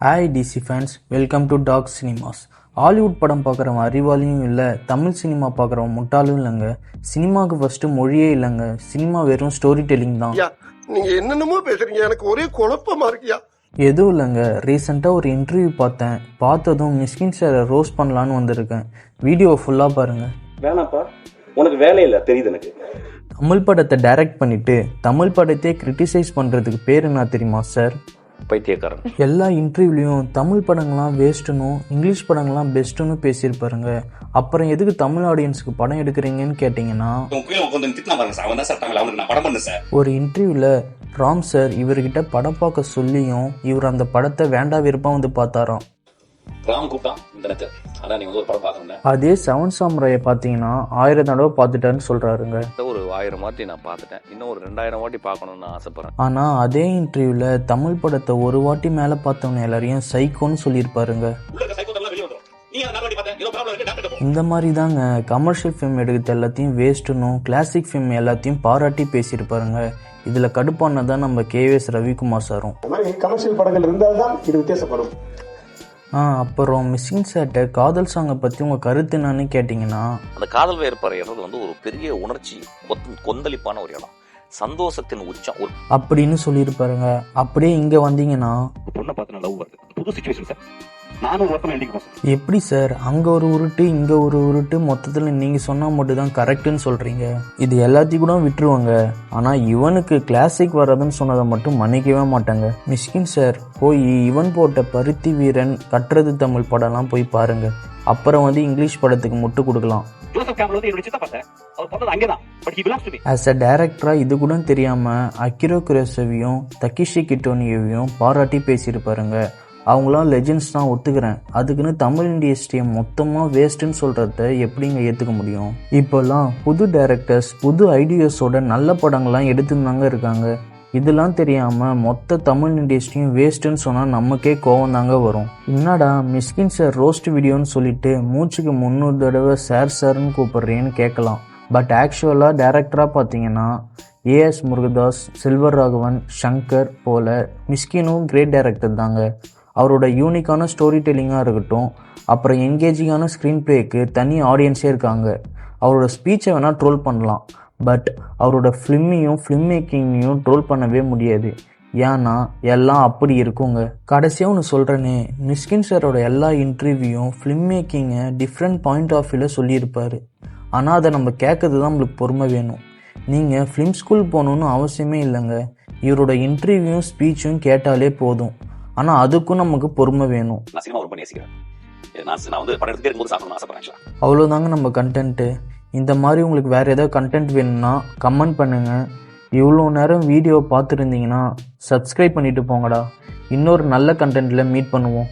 Hi DC fans, welcome to Talk Cinemas. Hollywood படம் பார்க்குறவன் அறிவாளியும் இல்லை, தமிழ் சினிமா பார்க்குறவன் முட்டாளும் இல்லைங்க. சினிமாவுக்கு ஃபர்ஸ்ட் மொழியே இல்லைங்க, சினிமா வெறும் ஸ்டோரி டெல்லிங் தான். நீங்க என்னென்னமோ பேசுறீங்க, எனக்கு ஒரே குழப்பமா இருக்கியா. எதுவும் இல்லைங்க, ரீசெண்டாக ஒரு இன்டர்வியூ பார்த்ததும் மிஸ்கின் சாரை ரோஸ்ட் பண்ணலான்னு வந்திருக்கேன். வீடியோ ஃபுல்லாக பாருங்க. வேணாப்பா, உனக்கு வேலை இல்லை தெரியுது எனக்கு. தமிழ் படத்தை டைரக்ட் பண்ணிட்டு தமிழ் படத்தையே கிரிட்டிசைஸ் பண்ணுறதுக்கு பேர் என்ன தெரியுமா சார்? பைத்தியக்காரன். எல்லா இன்டர்வியூலையும் தமிழ் படங்கள்லாம் வேஸ்ட்டுன்னும் இங்கிலீஷ் படங்கள்லாம் பெஸ்ட்டுன்னு பேசியிருப்பாருங்க. அப்புறம் எதுக்கு தமிழ் ஆடியன்ஸுக்கு படம் எடுக்கிறீங்கன்னு கேட்டிங்கன்னா, ஒரு இன்டர்வியூவில் ராம் சார் இவர்கிட்ட படம் பார்க்க சொல்லியும் இவர் அந்த படத்தை வேண்டா விருப்பம் வந்து பார்த்தாராம். அதே செவன் சாமுராயை பார்த்தீங்கன்னா 1000 தடவை பார்த்துட்டாருன்னு சொல்றாருங்க. ஒரு 1000 வாட்டி நான் பார்த்துட்டேன், இன்னும் ஒரு 2000 வாட்டி பார்க்கணும்னு ஆசைப்படுறேன். ஆனா அதே இன்டர்வியூல தமிழ் படத்தை ஒரு வாட்டி மேல பார்த்தவங்க எல்லாரையும் சைக்கோன்னு சொல்லியிருப்பாருங்க. இந்த மாதிரி தாங்க கமர்ஷியல் ஃபிலிம் எடுக்கிறது எல்லாத்தையும் வேஸ்ட்டுன்னும் கிளாசிக் ஃபிலிம் எல்லாத்தையும் பாராட்டி பேசியிருப்பாருங்க. இதுல கடுப்பானதான் நம்ம KVS ரவிக்குமார் சாரும். கமர்ஷியல் படங்கள் இருந்தால்தான் இது வித்தியாசப்படும். அப்புறம் மிஸ்கின் சார்ட்ட காதல் சாங்கை பற்றி உங்கள் கருத்து என்னன்னு கேட்டிங்கன்னா, அந்த காதல் வேறுபாடு ஒரு பெரிய உணர்ச்சி கொந்தளிப்பான ஒரு இடம், சந்தோஷத்தின் உச்சம் அப்படின்னு சொல்லியிருப்பாருங்க. அப்படியே இங்கே வந்தீங்கன்னா பொண்ணை பார்த்து லவ் வருது, புது சிச்சுவேஷன் சார். நானும் எப்படி சார் அங்கே ஒரு உருட்டு இங்கே ஒரு உருட்டு, மொத்தத்தில் நீங்கள் சொன்னால் மட்டும் தான் கரெக்டுன்னு சொல்கிறீங்க. இது எல்லாத்தையும் கூட விட்டுருவாங்க, ஆனால் இவனுக்கு கிளாசிக் வர்றதுன்னு சொன்னதை மட்டும் மன்னிக்கவே மாட்டாங்க. மிஸ்கின் சார் போய் இவன் போட்ட பருத்தி வீரன் கட்டுறது தமிழ் படம்லாம் போய் பாருங்க. அப்புறம் இங்கிலீஷ் படத்துக்கு முட்டு கொடுக்கலாம். ஆஸ் அ டைரக்டரா இது கூட தெரியாம அகிரோ குரோசவியும் தகிஷி கிட்டோனியவையும் பாராட்டி பேசியிருப்பாருங்க. அவங்களாம் லெஜெண்ட்ஸ் தான், ஒத்துக்கிறேன். அதுக்குன்னு தமிழ் இண்டஸ்ட்ரியை மொத்தமாக வேஸ்ட்டுன்னு சொல்கிறத எப்படிங்க ஏற்றுக்க முடியும்? இப்போல்லாம் புது டைரக்டர்ஸ் புது ஐடியாஸோட நல்ல படங்கள்லாம் எடுத்துருந்தாங்க இருக்காங்க. இதெல்லாம் தெரியாமல் மொத்த தமிழ் இண்டஸ்ட்ரியும் வேஸ்ட்டுன்னு சொன்னால் நமக்கே கோவம் தாங்க வரும். என்னடா மிஸ்கின் சார் ரோஸ்ட் வீடியோன்னு சொல்லிட்டு மூச்சுக்கு 300 தடவை சார்னு கூப்பிட்றேன்னு கேட்கலாம். பட் ஆக்சுவலாக டைரக்டராக பார்த்தீங்கன்னா AS முருகதாஸ், செல்வர் ராகவன், சங்கர் போல மிஸ்கினும் கிரேட் டைரக்டர் தாங்க. அவரோட யூனிக்கான ஸ்டோரி டெல்லிங்காக இருக்கட்டும், அப்புறம் என்கேஜிங்கான ஸ்க்ரீன் பிளேக்கு தனி ஆடியன்ஸே இருக்காங்க. அவரோட ஸ்பீச்சை வேணால் ட்ரோல் பண்ணலாம், பட் அவரோட ஃபிலிம் மேக்கிங்கையும் ட்ரோல் பண்ணவே முடியாது. ஏன்னா எல்லாம் அப்படி இருக்குங்க. கடைசியாக ஒன்று சொல்கிறேனே, மிஸ்கின் சாரோட எல்லா இன்டர்வியூவும் ஃபிலிம் மேக்கிங்கை டிஃப்ரெண்ட் பாயிண்ட் ஆஃப் வியூவில் சொல்லியிருப்பார். ஆனால் அதை நம்ம கேட்கறது தான் நம்மளுக்கு பொறுமை வேணும். நீங்கள் ஃபிலிம் ஸ்கூல் போகணுன்னு அவசியமே இல்லைங்க, இவரோட இன்டர்வியூவும் ஸ்பீச்சும் கேட்டாலே போதும். ஆனால் அதுக்கும் நமக்கு பொறுமை வேணும். அவ்வளோதாங்க நம்ம கண்டென்ட்டு. இந்த மாதிரி உங்களுக்கு வேறு ஏதாவது கண்டென்ட் வேணும்னா கமெண்ட் பண்ணுங்கள். இவ்வளோ நேரம் வீடியோ பார்த்துருந்தீங்கன்னா சப்ஸ்கிரைப் பண்ணிட்டு போங்கடா. இன்னொரு நல்ல கண்டென்ட்டில் மீட் பண்ணுவோம்.